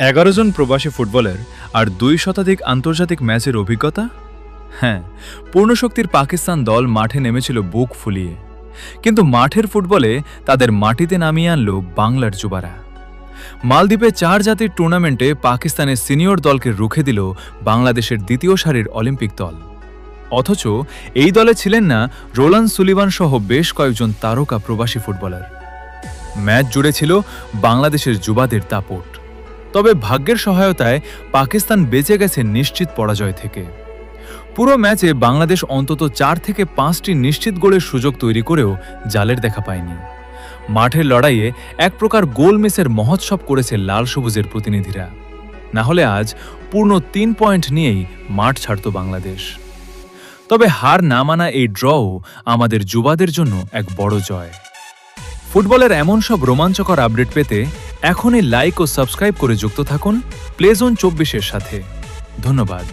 11 জন প্রবাসী ফুটবলার আর 2 শতাধিক আন্তর্জাতিক ম্যাচের অভিজ্ঞতা। হ্যাঁ, পূর্ণশক্তির পাকিস্তান দল মাঠে নেমেছিল বুক ফুলিয়ে, কিন্তু মাঠের ফুটবলে তাদের মাটিতে নামিয়ে আনল বাংলার যুবারা। মালদ্বীপে 4 জাতির টুর্নামেন্টে পাকিস্তানের সিনিয়র দলকে রুখে দিল বাংলাদেশের দ্বিতীয় সারির অলিম্পিক দল। অথচ এই দলে ছিলেন না রোলান সুলিভান সহ বেশ কয়েকজন তারকা প্রবাসী ফুটবলার। ম্যাচ জুড়ে ছিল বাংলাদেশের যুবাদের দাপট। তবে ভাগ্যের সহায়তায় পাকিস্তান বেঁচে গেছে নিশ্চিত পরাজয় থেকে। পুরো ম্যাচে বাংলাদেশ অন্তত 4 থেকে 5টি নিশ্চিত গোলের সুযোগ তৈরি করেও জালের দেখা পায়নি। মাঠের লড়াইয়ে এক প্রকার গোল মিসের মহোৎসব করেছে লাল সবুজের প্রতিনিধিরা। না হলে আজ পূর্ণ 3 পয়েন্ট নিয়েই মাঠ ছাড়ত বাংলাদেশ। তবে হার না মানা এই ড্রও আমাদের যুবাদের জন্য এক বড় জয়। ফুটবলের এমন সব রোমাঞ্চকর আপডেট পেতে এখনই লাইক ও সাবস্ক্রাইব করে যুক্ত থাকুন প্লে জোন 24-এর সাথে। ধন্যবাদ।